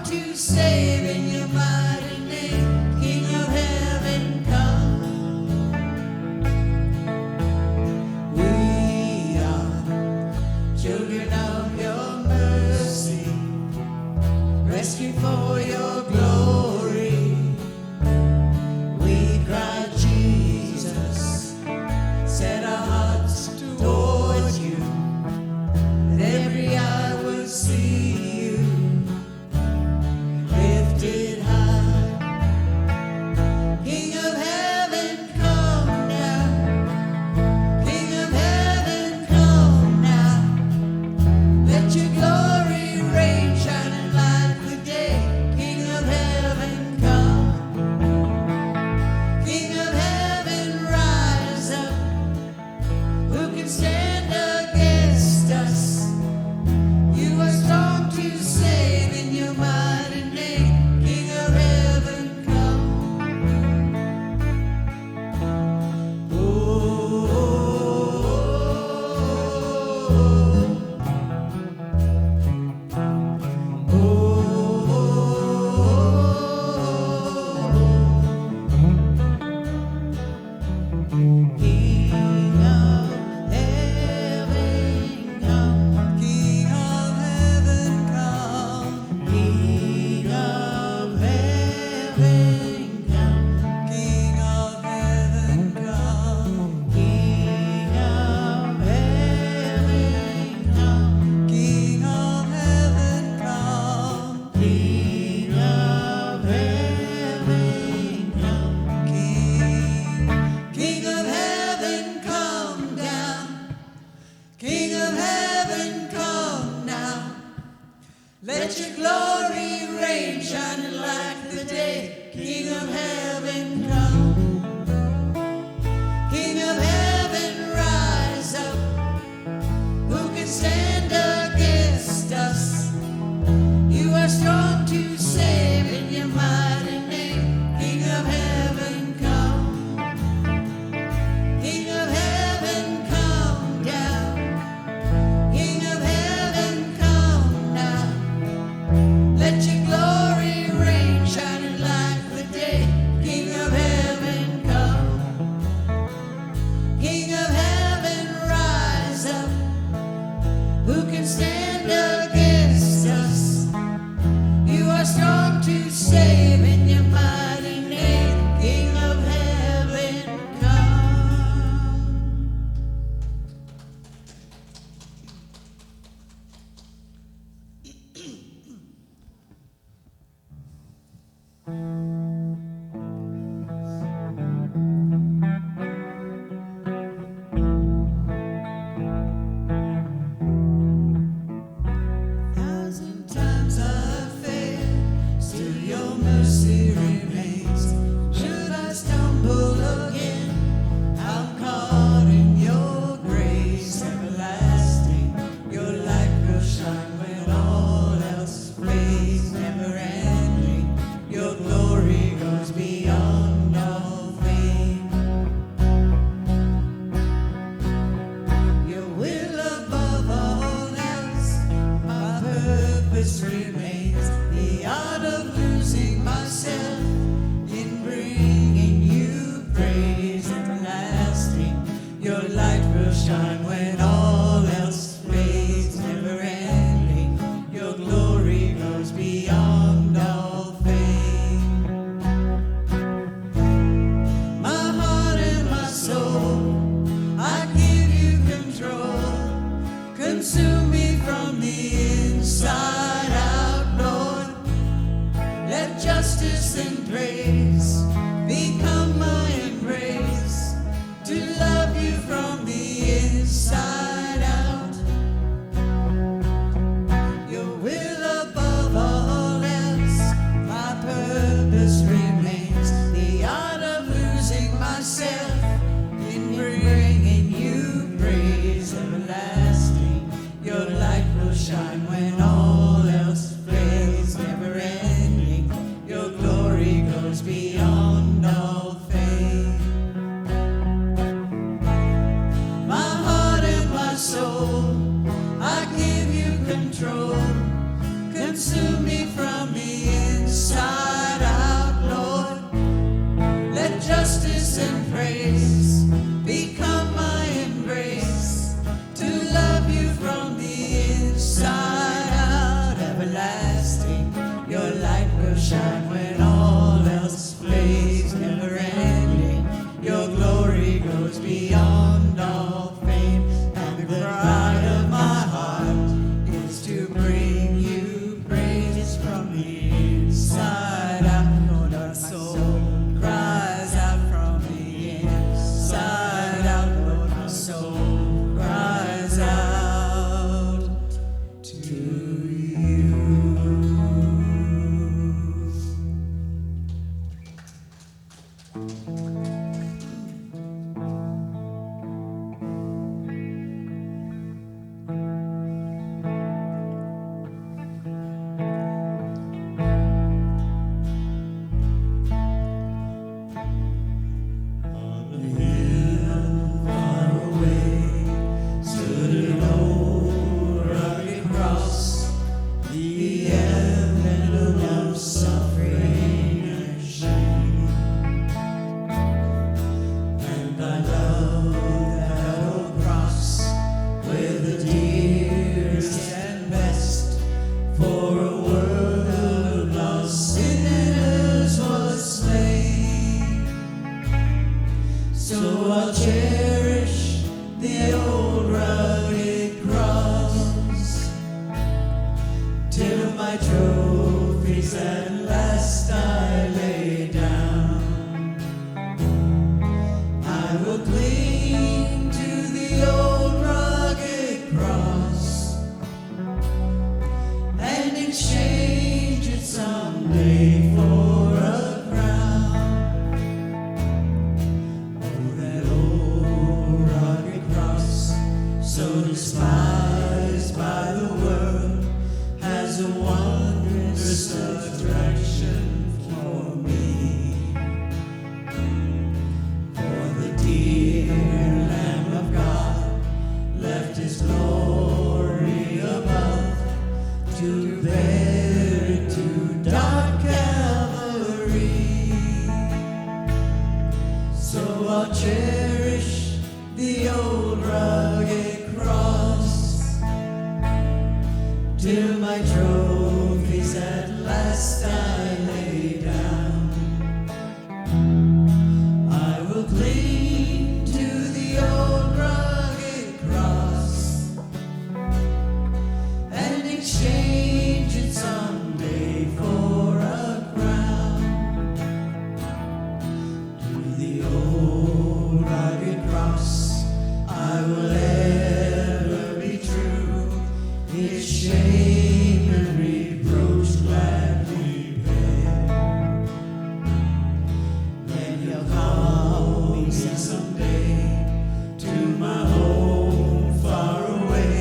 to save in your mighty name. King of heaven, come. We are children of your mercy, rescued for your glory. We cry, Jesus, set our hearts towards you, that every eye will see you lifted high. King of heaven, come now. King of heaven, come now. Let your glory reign, shining like the day. King of heaven, come. King of heaven, rise up. Who can stand against us? You are strong to save in your mighty name. King of heaven, come. King of heaven, come. King of heaven, come. King of heaven, come. King of heaven, come. King of heaven, come. King of heaven, come. King of heaven, come. King of heaven, come down. King of heaven, come now. Let your glory reign, shining like the day. King of heaven, come. King of heaven, rise up. Who can stand against us? You are strong to save in your mighty name. King of heaven, come. King of heaven, come down. King of heaven, come now. Let your glory reign, shining like the day. King of heaven, come. King of heaven, rise up. Who can stand against us? You are strong to save in your mighty name. King of heaven, come. Thousand times I've failed, still your mercy shine when all else fades, never ending. Your glory goes beyond all fame, and the cry of my heart is to bring you praise from the inside out. Lord, our soul cries out from the inside out. Lord, our soul cries out to you. So I'll cherish the old rugged cross till my trophies at last I lay down. I will cling to the old rugged cross and exchange it someday for a crown. So despised by the world, has a wondrous attraction for me. For the dear Lamb of God left his glory above to bear it to dark Calvary. So I'll cherish the old rugged cross till my trophies at last I lay down. I will cling to the old rugged cross and exchange it someday for a crown. To the old rugged cross I will ever be true, its shame and reproach gladly bear. Then he'll call me someday to my home far away,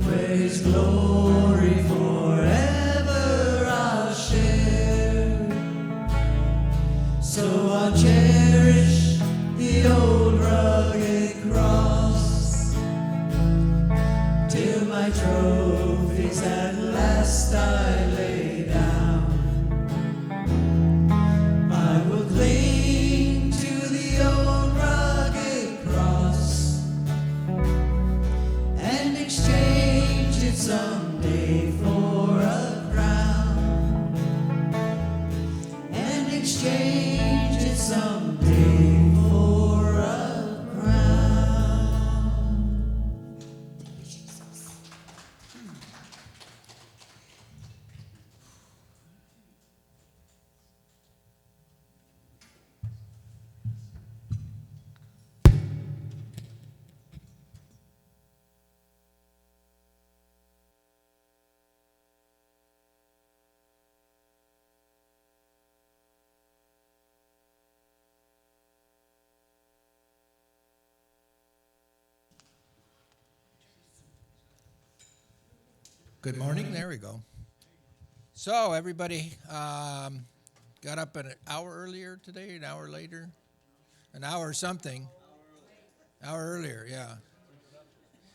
where his glory forever I'll share. So I'll cherish the old rugged cross till my trophies at last I lay down. I will cling to the old rugged cross and exchange it someday for a crown, and exchange it someday for a crown. Good morning. There we go. So everybody got up an hour earlier today, an hour later, an hour or something. Hour earlier, yeah.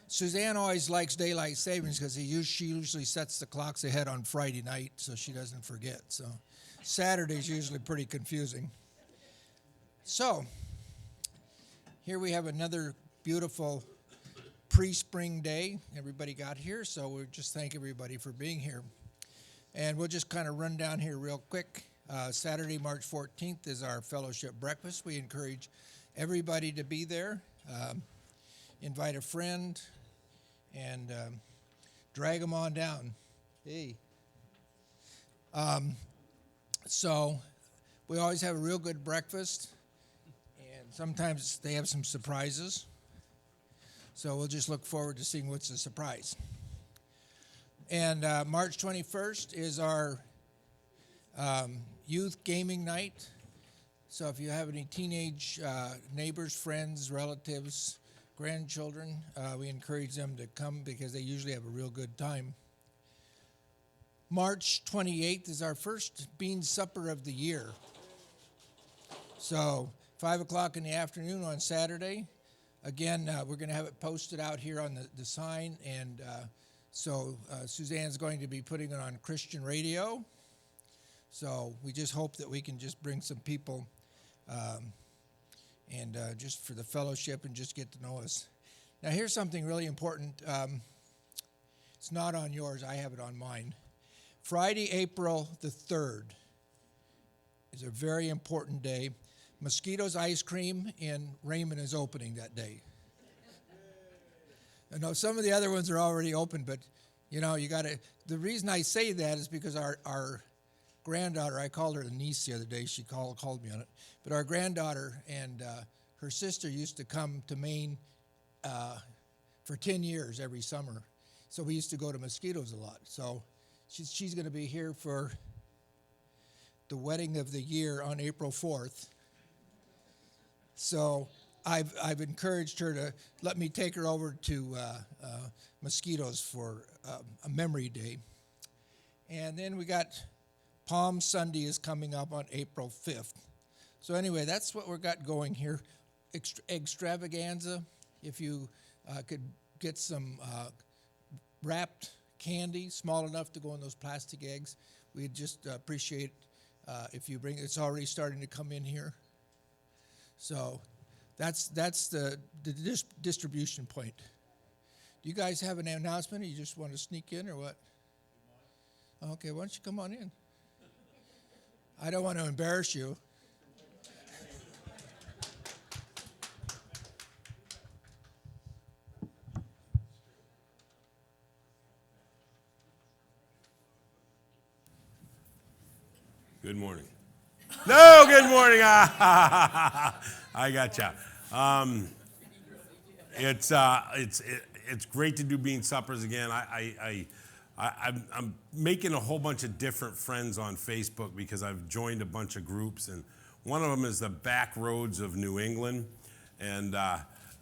Suzanne always likes daylight savings because she usually sets the clocks ahead on Friday night so she doesn't forget. So Saturday's usually pretty confusing. So here we have another beautiful pre-spring day. Everybody got here, so we just thank everybody for being here. And we'll just kind of run down here real quick. Saturday, March 14th is our fellowship breakfast. We encourage everybody to be there. Invite a friend and drag them on down. Hey. So we always have a real good breakfast, and sometimes they have some surprises. So we'll just look forward to seeing what's the surprise. And March 21st is our youth gaming night. So if you have any teenage neighbors, friends, relatives, grandchildren, we encourage them to come because they usually have a real good time. March 28th is our first bean supper of the year. So 5 o'clock in the afternoon on Saturday. Again, we're going to have it posted out here on the sign, and so Suzanne's going to be putting it on Christian radio. So we just hope that we can just bring some people and just for the fellowship and just get to know us. Now here's something really important. It's not on yours. I have it on mine. Friday, April the 3rd is a very important day. Mosquitoes Ice Cream in Raymond is opening that day. I know some of the other ones are already open, but you know, you got to. The reason I say that is because our granddaughter, I called her a niece the other day. She called me on it. But our granddaughter and her sister used to come to Maine for 10 years every summer. So we used to go to Mosquitoes a lot. So she's going to be here for the wedding of the year on April 4th. So I've encouraged her to let me take her over to Mosquitoes for a memory day. And then we got Palm Sunday is coming up on April 5th. So anyway, that's what we got going here. Extravaganza, if you could get some wrapped candy, small enough to go in those plastic eggs, we'd just appreciate if you bring, it's already starting to come in here. So that's the distribution point. Do you guys have an announcement, or you just want to sneak in, or what? Okay, why don't you come on in? I don't want to embarrass you. Good morning. No, good morning. I gotcha. It's great to do bean suppers again. I'm making a whole bunch of different friends on Facebook because I've joined a bunch of groups, and one of them is the Back Roads of New England, and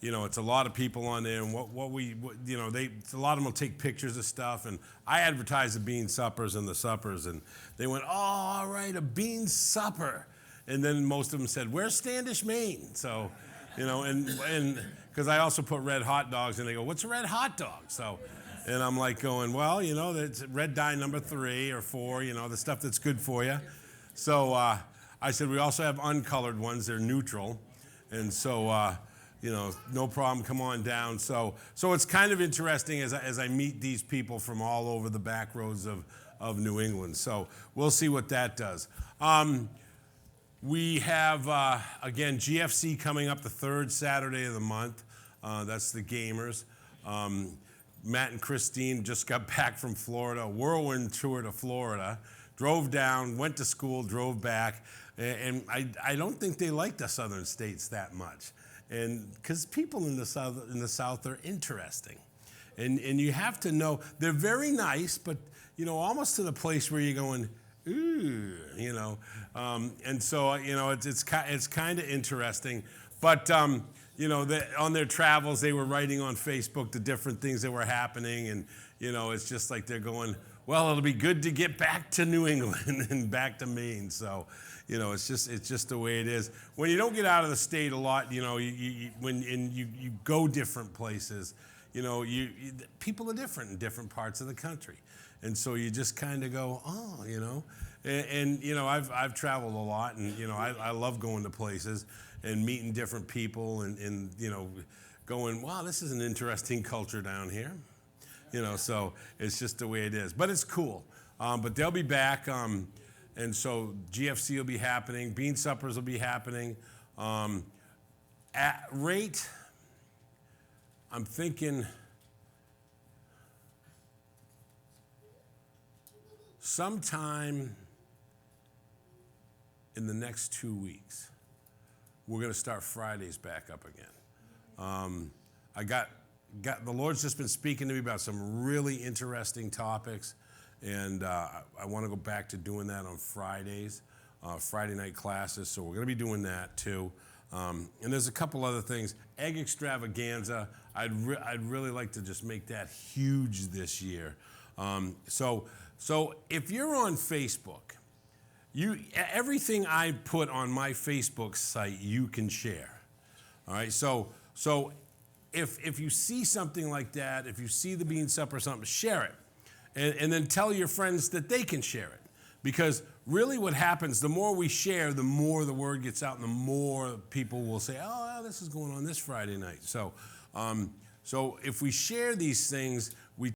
it's a lot of people on there, and a lot of them will take pictures of stuff, and I advertise the bean suppers and the suppers, and they went, oh, all right, a bean supper, and then most of them said, where's Standish, Maine? So, and because I also put red hot dogs, and they go, what's a red hot dog? So, and I'm like going, well, that's red dye number 3 or 4, the stuff that's good for you. So I said, we also have uncolored ones, they're neutral, and so, no problem, come on down. So it's kind of interesting as I meet these people from all over the back roads of New England. So we'll see what that does. We have, again, GFC coming up the 3rd Saturday of the month. That's the Gamers. Matt and Christine just got back from Florida, a whirlwind tour to Florida. Drove down, went to school, drove back. And I don't think they like the southern states that much. And because people in the South are interesting. And you have to know, they're very nice, but, almost to the place where you're going, ooh, and so, it's kind of interesting. But, on their travels, they were writing on Facebook the different things that were happening. And, it's just like they're going, well, it'll be good to get back to New England and back to Maine. So, it's just the way it is. When you don't get out of the state a lot, when you go different places, people are different in different parts of the country. And so you just kind of go, oh, and I've traveled a lot, and, I love going to places and meeting different people and going, wow, this is an interesting culture down here. So it's just the way it is. But it's cool. But they'll be back. And so GFC will be happening. Bean suppers will be happening. At rate, I'm thinking sometime in the next 2 weeks, we're going to start Fridays back up again. I got the Lord's just been speaking to me about some really interesting topics, and I want to go back to doing that on Fridays, Friday night classes. So we're going to be doing that too. And there's a couple other things. Egg extravaganza. I'd really like to just make that huge this year. So if you're on Facebook, everything I put on my Facebook site, you can share. All right. So if you see something like that, if you see the bean supper or something, share it, and then tell your friends that they can share it. Because really what happens, the more we share, the more the word gets out and the more people will say, oh, this is going on this Friday night. So if we share these things,